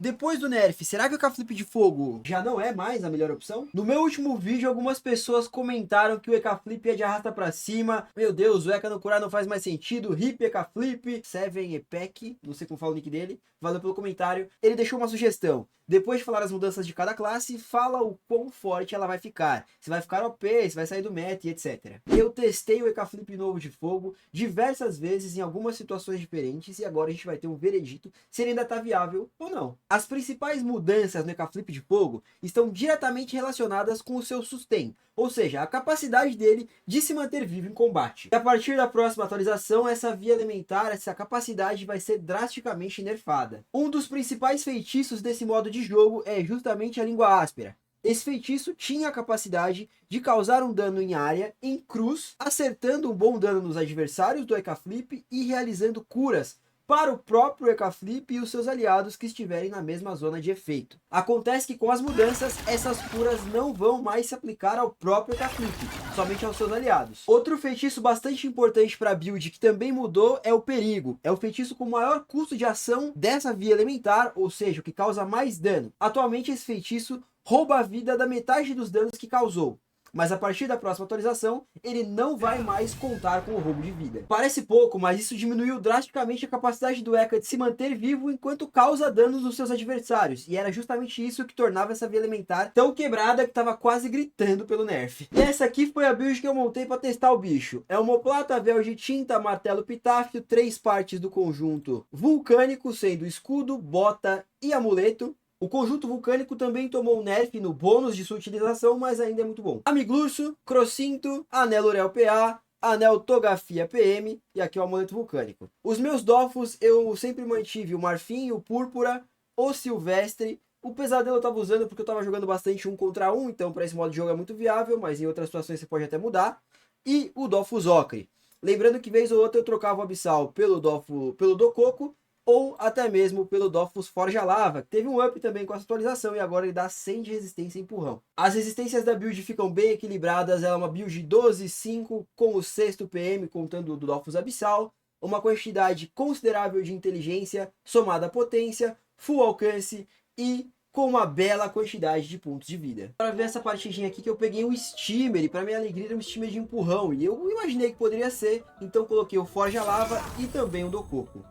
Depois do nerf, será que o EK Flip de fogo já não é mais a melhor opção? No meu último vídeo, algumas pessoas comentaram que o EK Flip é de arrasta pra cima. Meu Deus, o EK no curar não faz mais sentido. Hip EK Flip, 7epec, não sei como fala o nick dele. Valeu pelo comentário. Ele deixou uma sugestão. Depois de falar as mudanças de cada classe, fala o quão forte ela vai ficar. Se vai ficar OP, se vai sair do meta e etc. Eu testei o EK Flip novo de fogo diversas vezes em algumas situações diferentes e agora a gente vai ter um veredito se ele ainda está viável ou não. As principais mudanças no EK Flip de fogo estão diretamente relacionadas com o seu sustain, ou seja, a capacidade dele de se manter vivo em combate. E a partir da próxima atualização, essa via elementar, essa capacidade vai ser drasticamente nerfada. Um dos principais feitiços desse modo de jogo é justamente a língua áspera. Esse feitiço tinha a capacidade de causar um dano em área, em cruz, acertando um bom dano nos adversários do EK Flip e realizando curas para o próprio EK Flip e os seus aliados que estiverem na mesma zona de efeito. Acontece que com as mudanças, essas curas não vão mais se aplicar ao próprio EK Flip, somente aos seus aliados. Outro feitiço bastante importante para a build que também mudou é o perigo. É o feitiço com maior custo de ação dessa via elementar, ou seja, o que causa mais dano. Atualmente esse feitiço rouba a vida da metade dos danos que causou. Mas a partir da próxima atualização, ele não vai mais contar com o roubo de vida. Parece pouco, mas isso diminuiu drasticamente a capacidade do EK de se manter vivo enquanto causa danos nos seus adversários. E era justamente isso que tornava essa via elementar tão quebrada que estava quase gritando pelo nerf. E essa aqui foi a build que eu montei para testar o bicho. É omoplata, véu de tinta, martelo pitáfio, 3 partes do conjunto vulcânico, sendo escudo, bota e amuleto. O conjunto vulcânico também tomou um nerf no bônus de sua utilização, mas ainda é muito bom. Amiglurso, Crossinto, Anel Urel PA, Anel Togafia PM e aqui o amuleto vulcânico. Os meus dofos eu sempre mantive o marfim, o púrpura, o silvestre. O pesadelo eu estava usando porque eu estava jogando bastante 1 contra 1, então para esse modo de jogo é muito viável, mas em outras situações você pode até mudar. E o Dofus Ocre. Lembrando que vez ou outra eu trocava o Abissal pelo Dococo, ou até mesmo pelo Dofus Forja Lava, que teve um up também com essa atualização e agora ele dá 100 de resistência e empurrão. As resistências da build ficam bem equilibradas, ela é uma build 12-5 com o 6º PM contando do Dofus Abissal, uma quantidade considerável de inteligência somada à potência, full alcance e com uma bela quantidade de pontos de vida. Para ver essa partidinha aqui que eu peguei um steamer, e para minha alegria era um steamer de empurrão, e eu imaginei que poderia ser, então coloquei o Forja Lava e também o Dococo.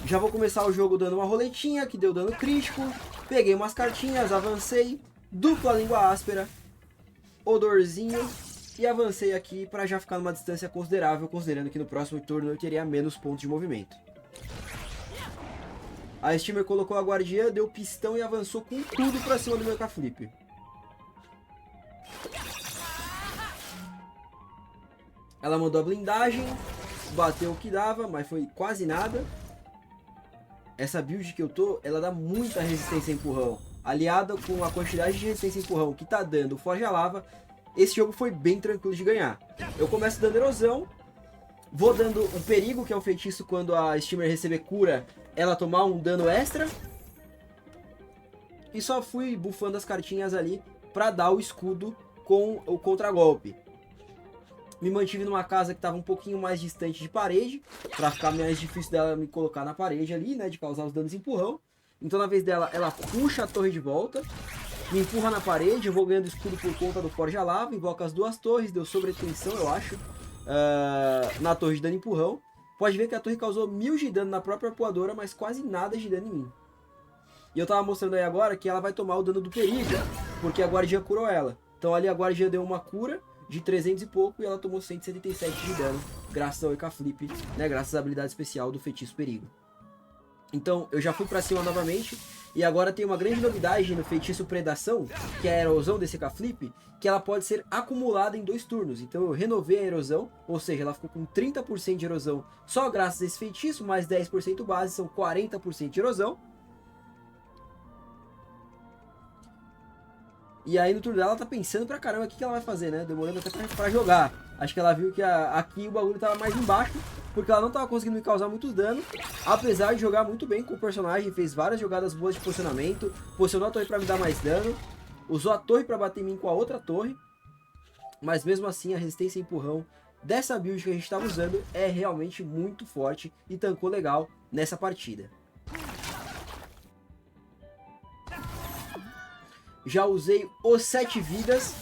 Já vou começar o jogo dando uma roletinha, que deu dano crítico. Peguei umas cartinhas, avancei. Dupla língua áspera. Odorzinho. E avancei aqui para já ficar numa distância considerável, considerando que no próximo turno eu teria menos pontos de movimento. A Steamer colocou a guardiã, deu pistão e avançou com tudo para cima do meu EK Flip. Ela mandou a blindagem. Bateu o que dava, mas foi quase nada. Essa build que eu tô, ela dá muita resistência a empurrão. Aliada com a quantidade de resistência a empurrão que tá dando o Forja Lava, esse jogo foi bem tranquilo de ganhar. Eu começo dando erosão, vou dando um perigo, que é um feitiço quando a Steamer receber cura, ela tomar um dano extra. E só fui buffando as cartinhas ali pra dar o escudo com o contragolpe. Me mantive numa casa que estava um pouquinho mais distante de parede, para ficar mais difícil dela me colocar na parede ali, né, de causar os danos de empurrão. Então na vez dela, ela puxa a torre de volta, me empurra na parede, eu vou ganhando escudo por conta do Forja Lava, invoca as 2 torres, deu sobretensão, eu acho, na torre de dano empurrão. Pode ver que a torre causou 1000 de dano na própria arpoadora, mas quase nada de dano em mim. E eu tava mostrando aí agora que ela vai tomar o dano do perigo, porque a guardiã curou ela. Então ali a guardiã deu uma cura de 300 e pouco e ela tomou 177 de dano, graças ao EK Flip, né, graças à habilidade especial do feitiço perigo. Então eu já fui pra cima novamente, e agora tem uma grande novidade no feitiço predação, que é a erosão desse EK Flip, que ela pode ser acumulada em 2 turnos. Então eu renovei a erosão, ou seja, ela ficou com 30% de erosão só graças a esse feitiço, mais 10% base, são 40% de erosão. E aí no turno dela ela tá pensando pra caramba o que ela vai fazer, né? Demorando até pra jogar. Acho que ela viu que aqui o bagulho tava mais embaixo, porque ela não tava conseguindo me causar muitos danos. Apesar de jogar muito bem com o personagem, fez várias jogadas boas de posicionamento. Posicionou a torre pra me dar mais dano. Usou a torre pra bater em mim com a outra torre. Mas mesmo assim a resistência e empurrão dessa build que a gente tava usando é realmente muito forte e tancou legal nessa partida. Já usei os 7 vidas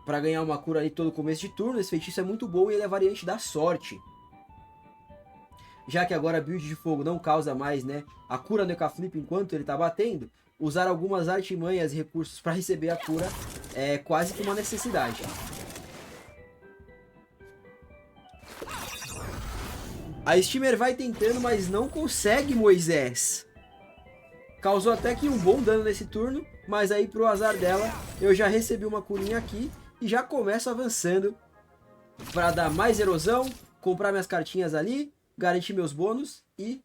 para ganhar uma cura ali todo começo de turno. Esse feitiço é muito bom e ele é variante da sorte. Já que agora a build de fogo não causa mais, né, a cura no EK-Flip enquanto ele tá batendo, usar algumas artimanhas e recursos para receber a cura é quase que uma necessidade. A Steamer vai tentando, mas não consegue, Moisés. Causou até que um bom dano nesse turno, mas aí pro azar dela, eu já recebi uma curinha aqui e já começo avançando para dar mais erosão, comprar minhas cartinhas ali, garantir meus bônus e...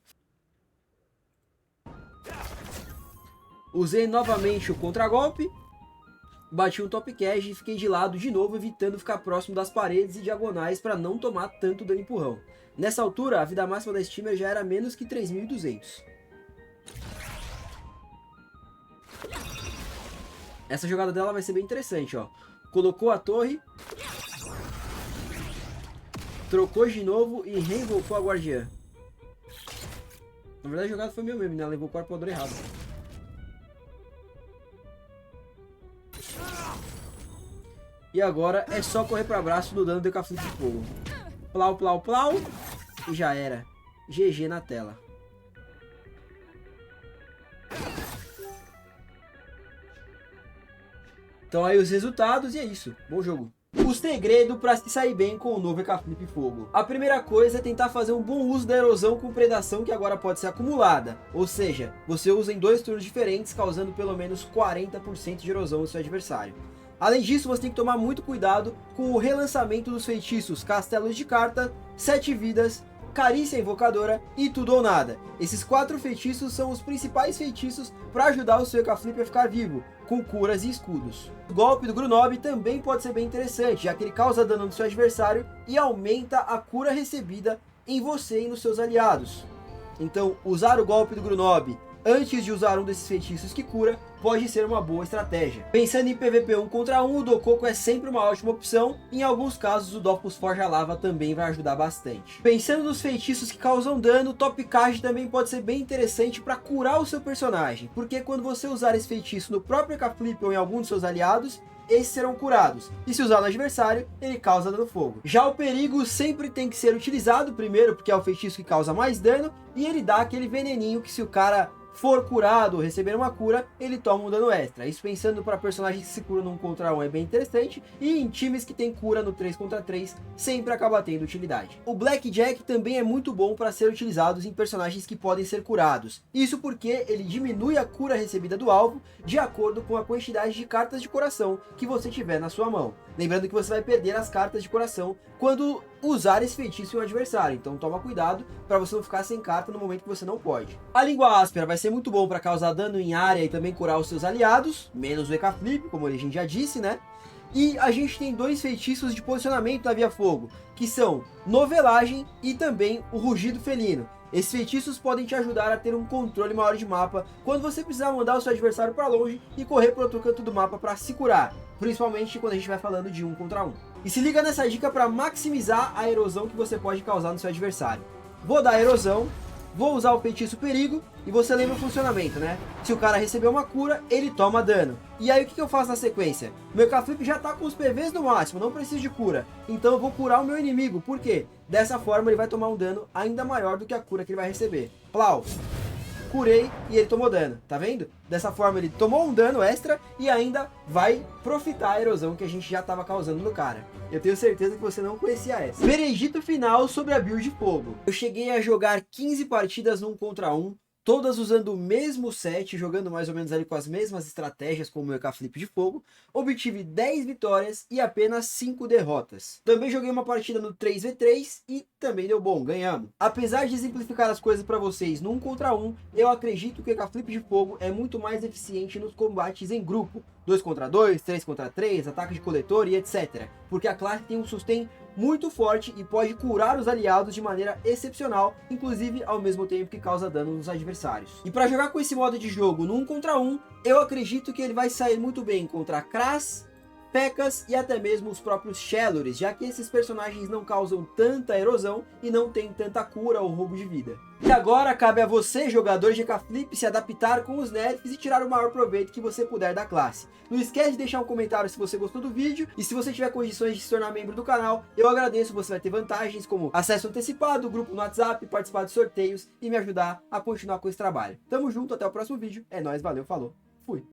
Usei novamente o contragolpe, bati um top cash e fiquei de lado de novo, evitando ficar próximo das paredes e diagonais para não tomar tanto dano empurrão. Nessa altura, a vida máxima da Steamer já era menos que 3.200. Essa jogada dela vai ser bem interessante, ó. Colocou a torre, trocou de novo e reinvocou a guardiã. Na verdade a jogada foi meu mesmo, né? Ela invocou o arpoador errado. E agora é só correr para abraço no dano do EK-Flip de fogo. Plau, plau, plau. E já era. GG na tela. Então aí os resultados e é isso. Bom jogo. O segredo para se sair bem com o novo EK-Flip Fogo. A primeira coisa é tentar fazer um bom uso da erosão com predação que agora pode ser acumulada. Ou seja, você usa em 2 turnos diferentes, causando pelo menos 40% de erosão no seu adversário. Além disso, você tem que tomar muito cuidado com o relançamento dos feitiços Castelos de Carta, 7 vidas, Carícia Invocadora e Tudo ou Nada. Esses 4 feitiços são os principais feitiços para ajudar o seu EK-Flip a ficar vivo, com curas e escudos. O golpe do Grunob também pode ser bem interessante, já que ele causa dano no seu adversário e aumenta a cura recebida em você e nos seus aliados. Então, usar o golpe do Grunob antes de usar um desses feitiços que cura, pode ser uma boa estratégia. Pensando em PVP 1 contra 1, o Dokoko é sempre uma ótima opção. Em alguns casos, o Dopus Forja Lava também vai ajudar bastante. Pensando nos feitiços que causam dano, o Top Card também pode ser bem interessante para curar o seu personagem. Porque quando você usar esse feitiço no próprio EK-Flip ou em algum dos seus aliados, esses serão curados. E se usar no adversário, ele causa dano fogo. Já o Perigo sempre tem que ser utilizado, primeiro porque é o feitiço que causa mais dano, e ele dá aquele veneninho que se o cara for curado ou receber uma cura, ele toma um dano extra. Isso pensando para personagens que se curam no 1 contra 1 é bem interessante, e em times que tem cura no 3 contra 3 sempre acaba tendo utilidade. O Blackjack também é muito bom para ser utilizado em personagens que podem ser curados. Isso porque ele diminui a cura recebida do alvo de acordo com a quantidade de cartas de coração que você tiver na sua mão. Lembrando que você vai perder as cartas de coração quando usar esse feitiço em um adversário, então toma cuidado para você não ficar sem carta no momento que você não pode. A Língua Áspera vai ser muito bom para causar dano em área e também curar os seus aliados, menos o EK-Flip, como a gente já disse, né? E a gente tem 2 feitiços de posicionamento na Via Fogo, que são Novelagem e também o Rugido Felino. Esses feitiços podem te ajudar a ter um controle maior de mapa quando você precisar mandar o seu adversário para longe e correr para outro canto do mapa para se curar, principalmente quando a gente vai falando de 1 contra 1. E se liga nessa dica para maximizar a erosão que você pode causar no seu adversário. Vou dar erosão, vou usar o feitiço Perigo e você lembra o funcionamento, né? Se o cara receber uma cura, ele toma dano. E aí o que eu faço na sequência? Meu EK-Flip já tá com os PVs no máximo, não preciso de cura. Então eu vou curar o meu inimigo, por quê? Dessa forma ele vai tomar um dano ainda maior do que a cura que ele vai receber. Plau! Curei e ele tomou dano, tá vendo? Dessa forma ele tomou um dano extra e ainda vai profitar a erosão que a gente já estava causando no cara. Eu tenho certeza que você não conhecia essa. Veredito final sobre a build de fogo. Eu cheguei a jogar 15 partidas no 1 contra 1, todas usando o mesmo set, jogando mais ou menos ali com as mesmas estratégias como o EK-Flip de fogo. Obtive 10 vitórias e apenas 5 derrotas. Também joguei uma partida no 3v3 e também deu bom, ganhamos. Apesar de exemplificar as coisas para vocês no 1 contra 1, eu acredito que o EK-Flip de fogo é muito mais eficiente nos combates em grupo. 2 contra 2, 3 contra 3, ataque de coletor e etc. Porque a classe tem um sustain muito forte e pode curar os aliados de maneira excepcional, inclusive ao mesmo tempo que causa dano nos adversários. E para jogar com esse modo de jogo no 1 contra 1, eu acredito que ele vai sair muito bem contra Kras, P.E.K.K.A.s e até mesmo os próprios Chalorys, já que esses personagens não causam tanta erosão e não tem tanta cura ou roubo de vida. E agora cabe a você, jogador de EK-Flip, se adaptar com os nerfs e tirar o maior proveito que você puder da classe. Não esquece de deixar um comentário se você gostou do vídeo, e se você tiver condições de se tornar membro do canal, eu agradeço, você vai ter vantagens como acesso antecipado, grupo no WhatsApp, participar de sorteios e me ajudar a continuar com esse trabalho. Tamo junto, até o próximo vídeo, é nóis, valeu, falou, fui!